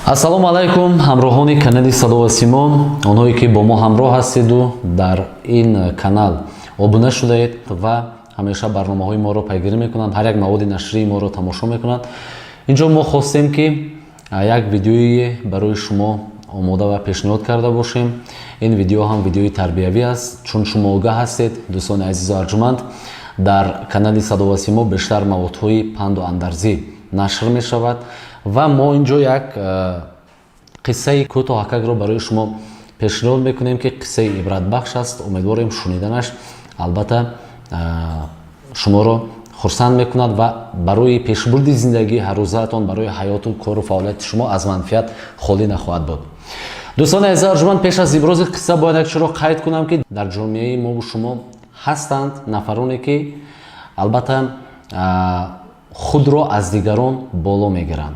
Ассалому алайкум ҳамроҳони канали Садо ва Симо, онҳое ки бо мо ҳамроҳ ҳастеду дар ин канал обуна шудаед ва ҳамеша барномаҳои моро пайгирӣ мекунанд, ҳар як маводи нашрии моро тамошо мекунанд. Инҷо мо хостем ки як видеое барои шумо омода ва пешниҳод карда бошем. Ин видео ҳам видеои тарбиявӣ аст, чун шумо огаҳ ҳастед, дӯстони азизу арҷуманд, дар канали Садо ва Симо бештар маводҳои панду андарзӣ нашр мешавад ва мо инҷо як қиссаи кӯтоҳакакро барои шумо пешниҳод мекунем ки қиссаи ибратбахш аст. Умедворем шуниданаш албатта шуморо хурсанд мекунад ва барои пешбурди зиндагии ҳаррӯзаатон, барои ҳаёту кору фаъолияти шумо аз манфиат холӣ нахоҳад буд. дӯстони азиз арҷуманд, пеш аз ибрози қисса бояд як чизро қайд кунам ки дар ҷомеаи мо шумо ҳастанд нафароне ки албатта худро аз дигарон боло мегиранд.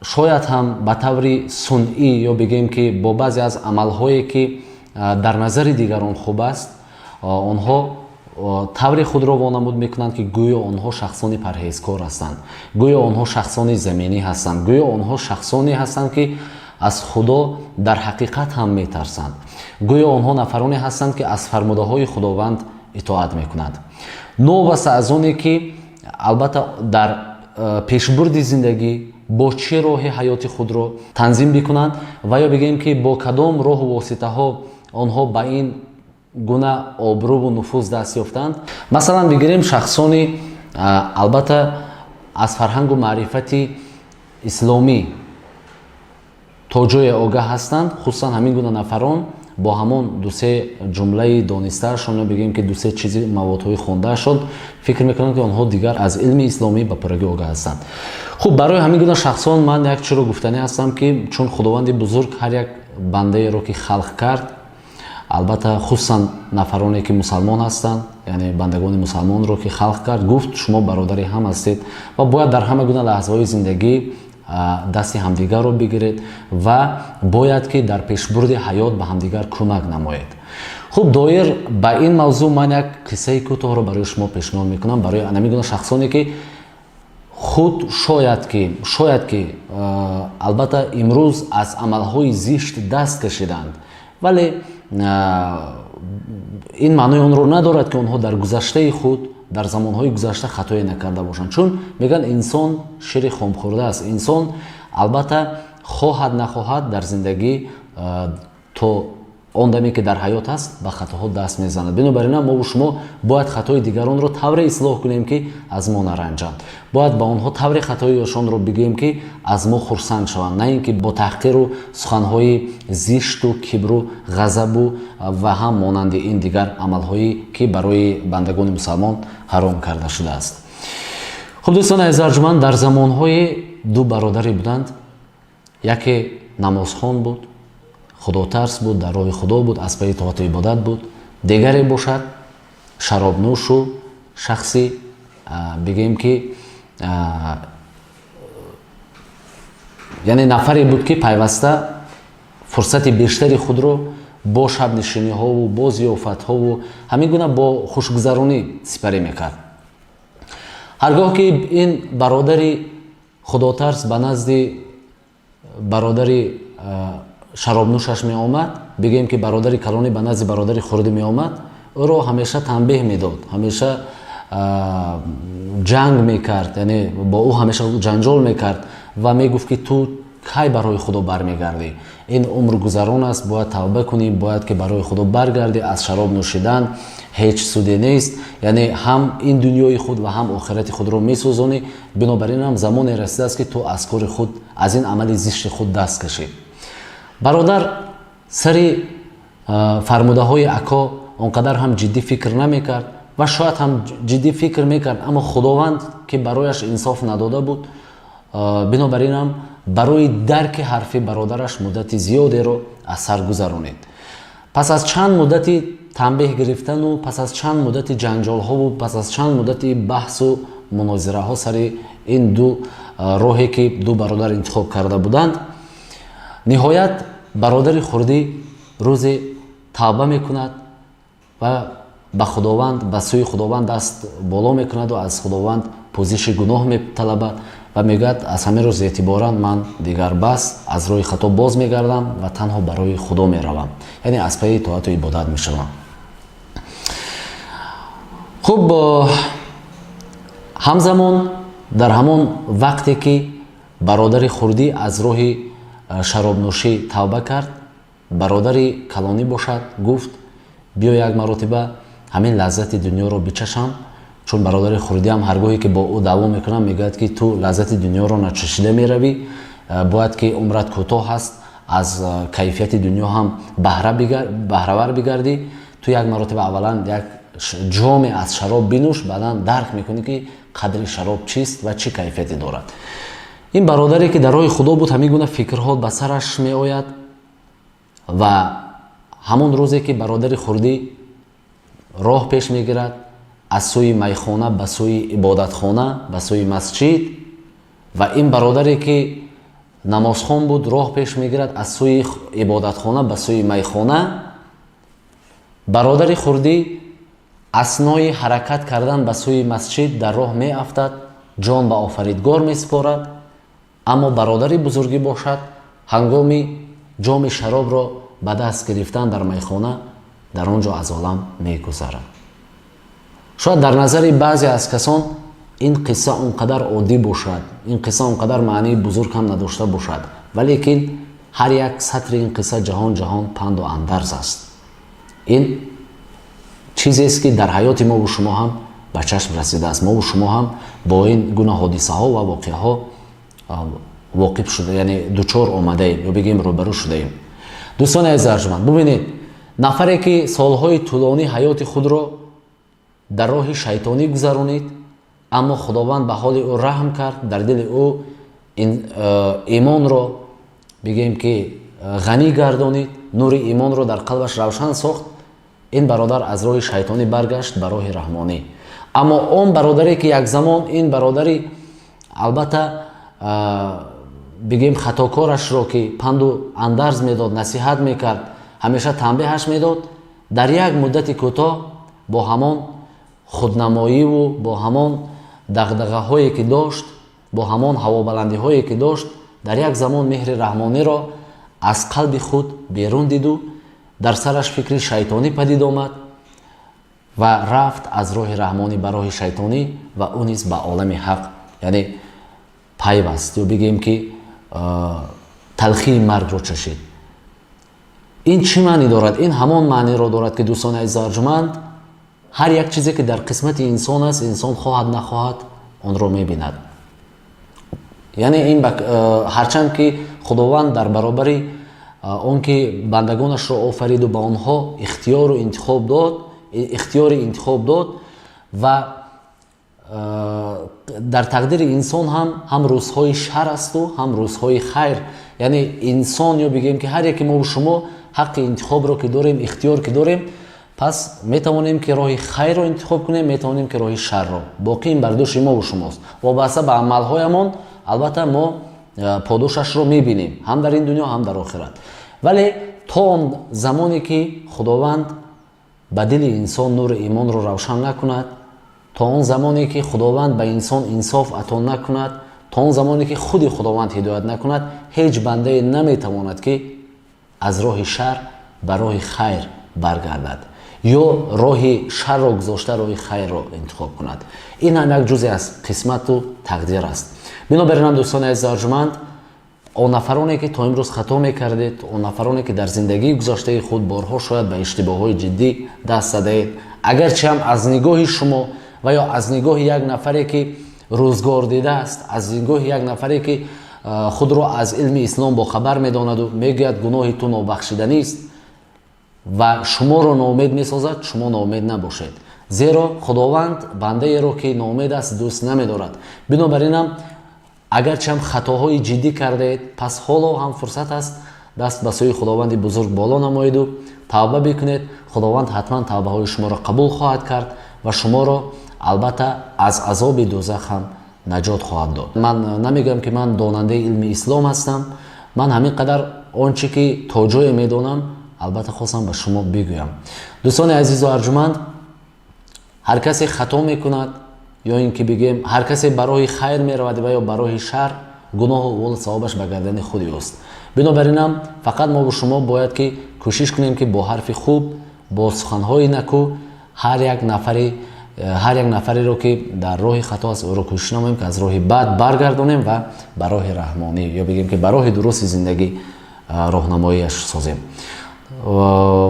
Шояд ҳам ба таври сунъӣ ё бигем ки бо баъзе аз амалҳое ки дар назари дигарон хуб аст, онҳо таври худро вонамуд мекунанд ки гӯё онҳо шахсони парҳезкор ҳастанд, гӯё онҳо шахсони заминӣ ҳастанд, гӯё онҳо шахсоне ҳастанд ки аз худо дар ҳақиқат ҳам метарсанд, гӯё онҳо нафароне ҳастанд ки аз фармудаҳои худованд итоат мекунанд. Новаста аз оне ки албатта дар пешбурди зиндагӣ бо чӣ роҳи ҳаёти худро танзим бикунанд ва ё бигем ки бо кадом роҳу воситаҳо онҳо ба ин гуна обрӯву нуфуз даст ёфтанд. Масалан бигирем шахсони албатта аз фарҳангу маърифати исломӣ то ҷое огаҳ ҳастанд, хусусан ҳамин гуна нафарон бо ҳамон дусе ҷумлаи донистаашон ё бигем ки дусе чизи маводҳои хондаашон фикр мекунанд ки онҳо дигар аз илми исломӣ ба пуррагӣ огаҳ ҳастанд. Хуб, барои ҳамин гуна шахсон ман як чизро гуфтанӣ ҳастам ки чун худованди бузург ҳар як бандаеро ки халқ кард, албатта хусусан нафароне ки мусалмон ҳастанд, яъне бандагони мусалмонро ки халқ кард, гуфт шумо бародари ҳам ҳастед ва бояд дар ҳама гуна лаҳзаҳои зиндагӣ дасти ҳамдигарро бигиред ва бояд ки дар пешбурди ҳаёт ба ҳамдигар кӯмак намоед. Хуб, доир ба ин мавзӯъ ман як қиссаи кӯтоҳро барои шумо пешниҳод мекунам, барои ҳамин гуна шахсоне ки худ шояд ки албатта имрӯз аз амалҳои зишт даст кашиданд, вале ин маънои онро надорад ки онҳо дар гузаштаи худ, дар замонҳои гузашта хатое накарда бошанд. Чун мегӯян инсон шири хомхӯрда аст. Инсон албатта хоҳад нахоҳад дар зиндагӣ то он даме ки дар ҳаёт аст ба хатоҳо даст мезанад. Бинобар ин мо шумо бояд хатои дигаронро тавре ислоҳ кунем ки аз мо наранҷанд. Бояд ба онҳо тавре хатоиашонро бигӯем ки аз мо хурсанд шаванд, на ин ки бо таҳқиру суханҳои зишту кибру ғазабу ва ҳам монанди ин дигар амалҳои ки барои бандагони мусалмон ҳаром карда шудааст. Хуб дӯстони азиз арҷуманд, дар замонҳои ду бародаре буданд. Яке намозхон буд, худотарс буд, дар роҳи худо буд, аз пайи итоату ибодат буд. Дигаре бошад шаробнӯшу шахси бигем ки яъне нафаре буд ки пайваста фурсати бештари худро бо шабнишиниҳову бо зиёфатҳову ҳамин гуна бо хушгузаронӣ сипарӣ мекард. Ҳаргоҳ ки ин бародари худотарс ба назди бародари шаробнӯшаш меомад, бигем ки бародари калонӣ ба назди бародари хурдӣ меомад, ӯро ҳамеша танбеҳ медод, ҳамеша ҷанг мекард, яъне бо ӯ ҳамеша ҷанҷол мекард ва мегуфт ки ту кай барои худо бармегардӣ? Ин умр гузарон аст, бояд тавба кунӣ, бояд ки барои худо баргардӣ, аз шароб нӯшидан ҳеҷ суде нест, яъне ҳам ин дуньёи худ ва ҳам охирати худро месӯзонӣ. Бинобар ин ҳам замоне расидааст ки ту аз кори худ, аз ин амали зишти худ даст кашид. Бародар сари фармудаҳои ако он қадар ҳам ҷиддӣ фикр намекард ва шояд ҳам ҷиддӣ фикр мекард, аммо худованд ки барояш инсоф надода буд, бинобар ин ҳам барои дарки ҳарфи бародараш муддати зиёдеро аз сар гузаронид. Пас аз чанд муддати танбеҳ гирифтану пас аз чанд муддати ҷанҷолҳову пас аз чанд муддати баҳсу мунозираҳо сари ин ду роҳе ки ду бародар интихоб карда буданд, ниҳоят бародари хурдӣ рӯзе тавба мекунад ва ба худованд, ба сӯи худованд даст боло мекунаду аз худованд пӯзиши гуноҳ металабад ва мегӯяд аз ҳамин рӯз эътиборан ман дигар бас аз роҳи хато боз мегардам ва танҳо барои худо меравам, яъне аз пайи итоату ибодат мешавам. хуб, ҳамзамон дар ҳамон вақте ки бародари хурдӣ аз роҳи шаробнӯшӣ тавба кард, бародари калонӣ бошад, гуфт биё як маротиба ҳамин лаззати дунёро бичашам, чун бародари хурдӣ ҳам ҳаргоҳе ки бо ӯ даъво мекунам мегӯяд ки ту лаззати дунёро начашида меравӣ, бояд ки умрат кӯтоҳ аст, аз кайфияти дунё ҳам баҳравар бигардӣ, ту як маротиба аввалан як ҷоме аз шароб бинӯш, баъдан дарк мекунӣ ки қадри шароб чист ва чӣ кайфияте дорад. ин бародаре ки дар роҳи худо буд, ҳамин гуна фикрҳо ба сараш меояд ва ҳамон рӯзе ки бародари хурдӣ роҳ пеш мегирад аз сӯи майхона ба сӯи ибодатхона, ба сӯи масҷид, ва ин бародаре ки намозхон буд роҳ пеш мегирад аз сӯи ибодатхона ба сӯи майхона, бародари хурдӣ аснои ҳаракат кардан ба сӯи масҷид дар роҳ меафтад, ҷон ба офаридгор месупорад, аммо бародари бузургӣ бошад, ҳангоми ҷоми шаробро ба даст гирифтан дар майхона дар он ҷо аз олам мегузарад. шояд дар назари баъзе аз касон ин қисса он қадар оддӣ бошад, ин қисса он қадар маънии бузург ҳам надошта бошад, валекин ҳар як сатри ин қисса ҷаҳон панду андарз аст. ин чизест ки дар ҳаёти мову шумо ҳам ба чашм расидааст. Мову шумо ҳам бо ин гуна ҳодисаҳо ва воқеаҳо воқиф шуда, яъне дучор омадаем ё бигем рӯбарӯ шудаем. дӯстони азизи арҷуманд, бубинед, нафаре ки солҳои тӯлонӣ ҳаёти худро дар роҳи шайтонӣ гузаронид, аммо худованд ба ҳоли ӯ раҳм кард, дар дили ӯ имонро бигем ки ғанӣ гардонид, нури имонро дар қалбаш равшан сохт. ин бародар аз роҳи шайтонӣ баргашт ба роҳи раҳмонӣ. аммо он бародаре ки як замон ин бародари албатта бигем хатокорашро ки панду андарз медод, насиҳат мекард, ҳамеша танбеҳаш медод, дар як муддати кӯтоҳ бо ҳамон худнамоиву бо ҳамон дағдағаҳое ки дошт, бо ҳамон ҳавобаландиҳое ки дошт, дар як замон меҳри раҳмониро аз қалби худ берун диду, дар сараш фикри шайтонӣ падид омад ва рафт аз роҳи раҳмонӣ ба роҳи шайтонӣ ва ӯ низ ба олами ҳақ, яъне пайваст ё бигем ки талхии маргро чашид. ин чӣ маънӣ дорад? Ин ҳамон маъниро дорад ки дӯстони азизи арҷуманд, ҳар як чизе ки дар қисмати инсон аст, инсон хоҳад нахоҳад онро мебинад. яъне ин ҳарчанд ки худованд дар баробари он ки бандагонашро офариду ба онҳо ихтиёри интихоб дод ва дар тақдири инсон ҳам рӯзҳои шар асту ҳам рӯзҳои хайр, яъне инсон ё бигем ки ҳар яке мову шумо ҳаққи интихобро ки дорем, ихтиёр ки дорем, пас метавонем ки роҳи хайрро интихоб кунем, метавонем ки роҳи шарро. боқӣ ин бардӯши мову шумост. вобаста ба амалҳоямон албатта мо подошашро мебинем, ҳам дар ин дунё, ҳам дар охират. вале то он замоне ки худованд ба дили инсон нури имонро равшан накунад, то он замоне ки худованд ба инсон инсоф ато накунад, то он замоне ки худи худованд ҳидоят накунад, ҳеҷ бандае наметавонад ки аз роҳи шар ба роҳи хайр баргардад ё роҳи шарро гузошта роҳи хайрро интихоб кунад. ин ҳам як ҷузе аз қисмату тақдир аст. бинобар ин дӯстони азизи арҷуманд, он нафароне ки то имрӯз хато мекардед, он нафароне ки дар зиндагии гузаштаи худ борҳо шояд ба иштибоҳҳои ҷиддӣ даст задаед, агарчи ҳам аз нигоҳи шумо ва ё аз нигоҳи як нафаре ки рӯзгор дидааст, аз нигоҳи як нафаре ки худро аз илми ислом бохабар медонаду мегӯяд гуноҳи ту нобахшиданист ва шуморо ноумед месозад, шумо ноумед набошед, зеро худованд бандаеро ки ноумед аст дӯст намедорад. бинобар инам агарчи ҳам хатоҳои ҷиддӣ кардаед, пас ҳоло ҳам фурсат аст даст ба сӯи худованди бузург боло намоеду тавба бикунед. худованд ҳатман тавбаҳои шуморо қабул хоҳад кард ва шуморо албатта аз азоби дӯзах ҳам наҷот хоҳад дод. ман намегӯям ки ман донандаи илми ислом ҳастам, ман ҳамин қадар он чи ки то ҷое медонам албатта хостам ба шумо бигӯям. дӯстони азизу арҷуманд, ҳар касе хато мекунад, ё ин ки бигем ҳар касе барои хайр меравад ва ё барои шар, гуноҳу вол савобаш ба гардани худи ӯст. Бинобар инам фақат мо бо шумо бояд ки кӯшиш кунем ки бо ҳарфи хуб, бо суханҳои накӯ ҳар як нафареро ки дар роҳи хато аст ӯро кӯшиш намоем ки аз роҳи бад баргардонем ва ба роҳи раҳмонӣ ё бигем ки ба роҳи дурусти зиндагӣ роҳнамоияш созем.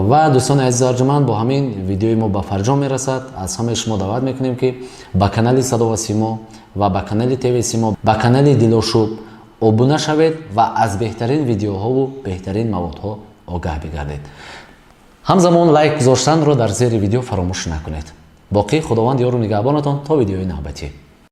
ва дӯстони азизи арҷуманд, бо ҳамин видеои мо ба фарҷом мерасад. Аз ҳамаи шумо даъват мекунем ки ба канали Садо ва Симо ва ба канали ТВ Симо, ба канали Дилошуб обуна шавед ва аз беҳтарин видеоҳову беҳтарин маводҳо огаҳ бигардед. ҳамзамон лайк гузоштанро дар зери видео фаромӯш накунед. боқӣ худованд ёру нигаҳбонатон то видеои навбатӣ.